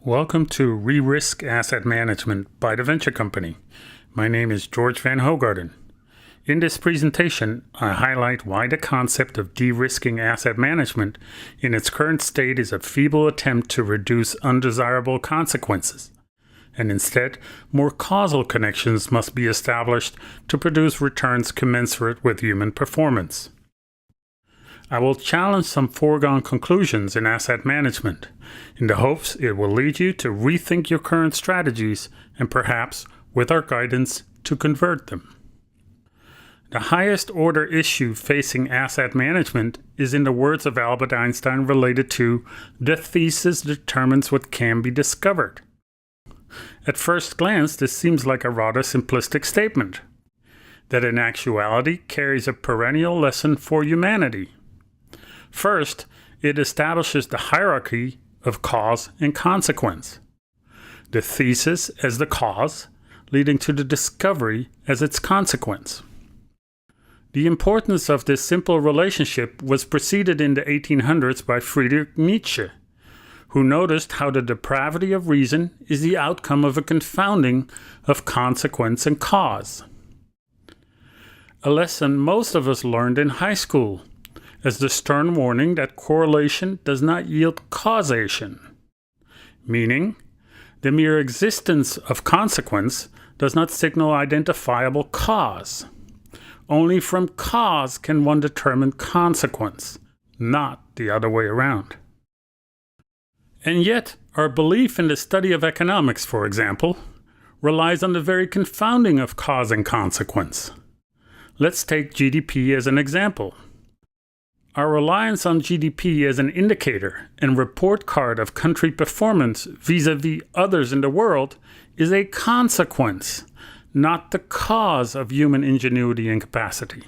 Welcome to Re-Risk Asset Management by the Venture Company. My name is George Van Hogarden. In this presentation, I highlight why the concept of de-risking asset management in its current state is a feeble attempt to reduce undesirable consequences, and instead, more causal connections must be established to produce returns commensurate with human performance. I will challenge some foregone conclusions in asset management, in the hopes it will lead you to rethink your current strategies and perhaps, with our guidance, to convert them. The highest order issue facing asset management is, in the words of Albert Einstein, related to the thesis determines what can be discovered. At first glance, this seems like a rather simplistic statement, that in actuality carries a perennial lesson for humanity. First, it establishes the hierarchy of cause and consequence. The thesis as the cause, leading to the discovery as its consequence. The importance of this simple relationship was preceded in the 1800s by Friedrich Nietzsche, who noticed how the depravity of reason is the outcome of a confounding of consequence and cause. A lesson most of us learned in high school, as the stern warning that correlation does not yield causation, meaning the mere existence of consequence does not signal identifiable cause. Only from cause can one determine consequence, not the other way around. And yet, our belief in the study of economics, for example, relies on the very confounding of cause and consequence. Let's take GDP as an example. Our reliance on GDP as an indicator and report card of country performance vis-à-vis others in the world is a consequence, not the cause of human ingenuity and capacity.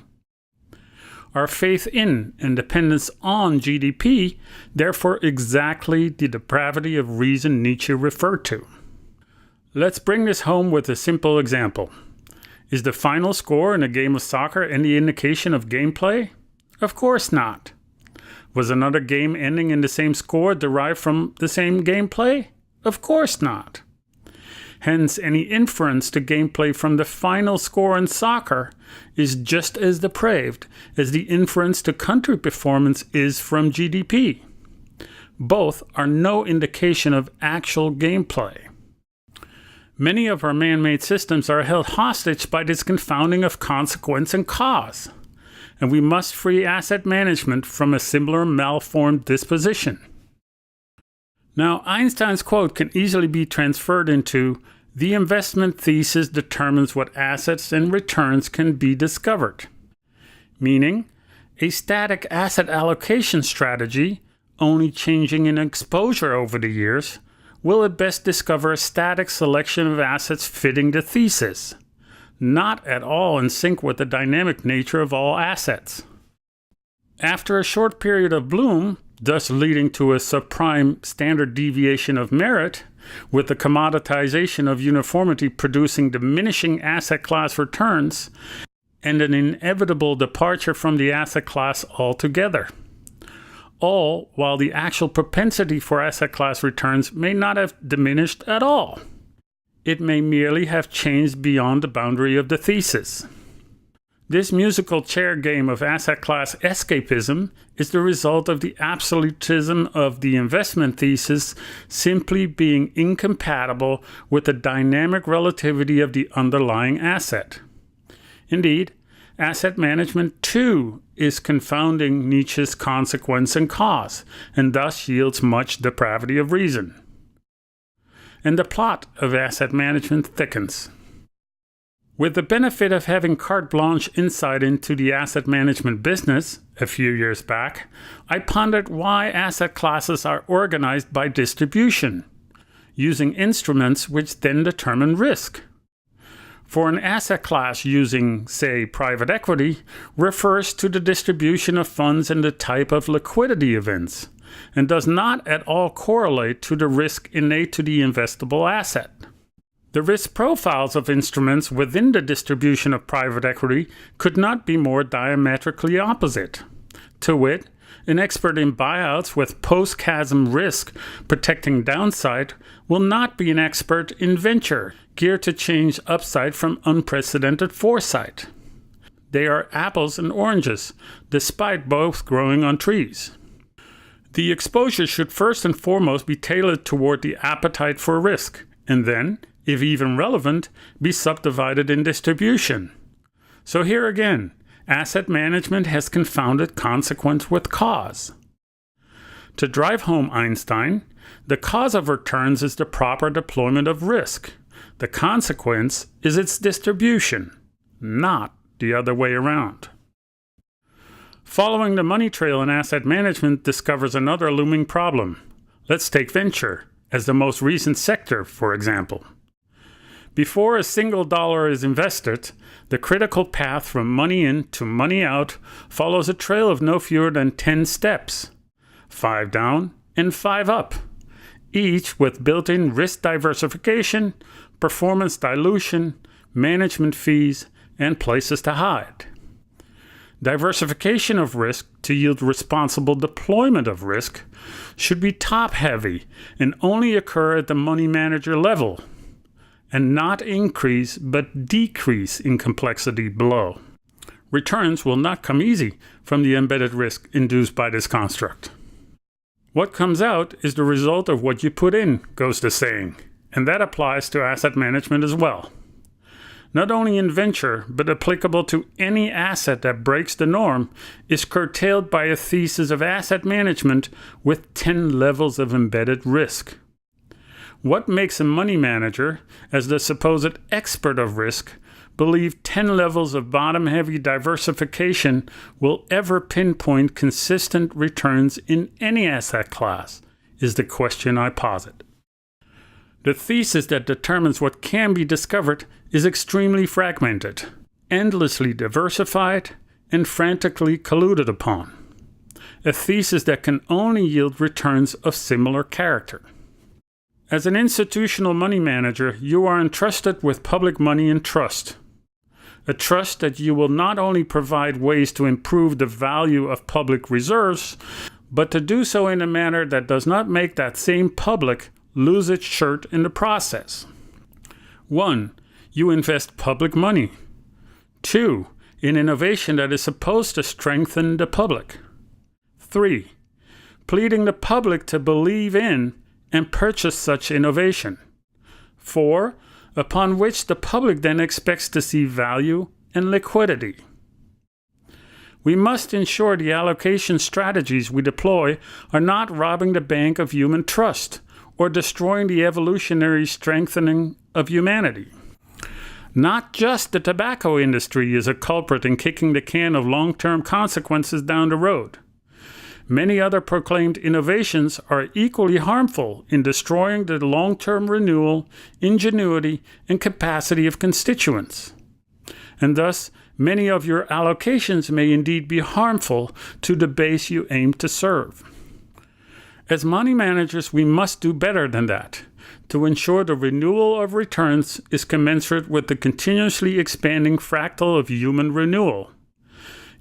Our faith in and dependence on GDP, therefore exactly the depravity of reason Nietzsche referred to. Let's bring this home with a simple example. Is the final score in a game of soccer any indication of gameplay? Of course not. Was another game ending in the same score derived from the same gameplay? Of course not. Hence, any inference to gameplay from the final score in soccer is just as depraved as the inference to country performance is from GDP. Both are no indication of actual gameplay. Many of our man-made systems are held hostage by this confounding of consequence and cause, and we must free asset management from a similar malformed disposition. Now, Einstein's quote can easily be transferred into, "The investment thesis determines what assets and returns can be discovered," meaning a static asset allocation strategy, only changing in exposure over the years, will at best discover a static selection of assets fitting the thesis, not at all in sync with the dynamic nature of all assets. After a short period of bloom, thus leading to a subprime standard deviation of merit, with the commoditization of uniformity producing diminishing asset class returns, and an inevitable departure from the asset class altogether. All while the actual propensity for asset class returns may not have diminished at all. It may merely have changed beyond the boundary of the thesis. This musical chair game of asset class escapism is the result of the absolutism of the investment thesis simply being incompatible with the dynamic relativity of the underlying asset. Indeed, asset management too is confounding Nietzsche's consequence and cause, and thus yields much depravity of reason. And the plot of asset management thickens. With the benefit of having carte blanche insight into the asset management business a few years back, I pondered why asset classes are organized by distribution, using instruments which then determine risk. For an asset class using, say, private equity, refers to the distribution of funds and the type of liquidity events, and does not at all correlate to the risk innate to the investable asset. The risk profiles of instruments within the distribution of private equity could not be more diametrically opposite. To wit, An expert in buyouts with post-chasm risk protecting downside will not be an expert in venture, geared to change upside from unprecedented foresight. They are apples and oranges, despite both growing on trees. The exposure should first and foremost be tailored toward the appetite for risk, and then, if even relevant, be subdivided in distribution. So here again, asset management has confounded consequence with cause. To drive home Einstein, the cause of returns is the proper deployment of risk. The consequence is its distribution, not the other way around. Following the money trail in asset management discovers another looming problem. Let's take venture as the most recent sector, for example. Before a single dollar is invested, the critical path from money in to money out follows a trail of no fewer than 10 steps, 5 down and 5 up, each with built-in risk diversification, performance dilution, management fees, and places to hide. Diversification of risk to yield responsible deployment of risk should be top-heavy and only occur at the money manager level, and not increase but decrease in complexity below. Returns will not come easy from the embedded risk induced by this construct. What comes out is the result of what you put in, goes the saying, and that applies to asset management as well. Not only in venture, but applicable to any asset that breaks the norm, is curtailed by a thesis of asset management with 10 levels of embedded risk. What makes a money manager, as the supposed expert of risk, believe 10 levels of bottom-heavy diversification will ever pinpoint consistent returns in any asset class, is the question I posit. The thesis that determines what can be discovered is extremely fragmented, endlessly diversified, and frantically colluded upon. A thesis that can only yield returns of similar character. As an institutional money manager, you are entrusted with public money in trust. A trust that you will not only provide ways to improve the value of public reserves, but to do so in a manner that does not make that same public lose its shirt in the process. 1. You invest public money. 2. In innovation that is supposed to strengthen the public. 3. Pleading the public to believe in and purchase such innovation. 4. Upon which the public then expects to see value and liquidity. We must ensure the allocation strategies we deploy are not robbing the bank of human trust or destroying the evolutionary strengthening of humanity. Not just the tobacco industry is a culprit in kicking the can of long-term consequences down the road. Many other proclaimed innovations are equally harmful in destroying the long-term renewal, ingenuity, and capacity of constituents. And thus, many of your allocations may indeed be harmful to the base you aim to serve. As money managers, we must do better than that, to ensure the renewal of returns is commensurate with the continuously expanding fractal of human renewal.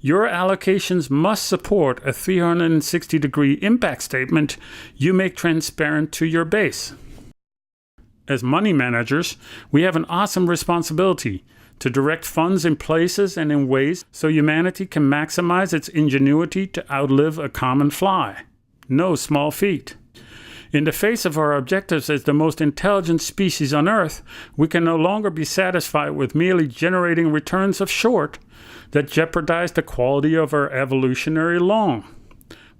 Your allocations must support a 360-degree impact statement you make transparent to your base. As money managers, we have an awesome responsibility to direct funds in places and in ways so humanity can maximize its ingenuity to outlive a common fly. No small feat. In the face of our objectives as the most intelligent species on Earth, we can no longer be satisfied with merely generating returns of short that jeopardize the quality of our evolutionary long.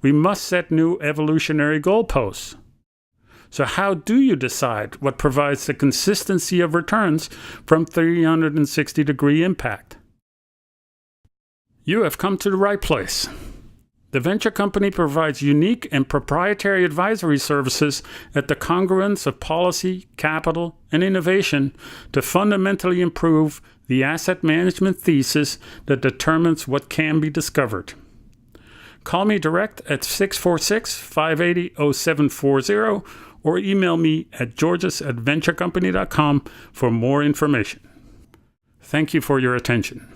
We must set new evolutionary goalposts. So how do you decide what provides the consistency of returns from 360-degree impact? You have come to the right place. The venture company provides unique and proprietary advisory services at the congruence of policy, capital, and innovation to fundamentally improve the asset management thesis that determines what can be discovered. Call me direct at 646-580-0740 or email me at georges@venturecompany.com for more information. Thank you for your attention.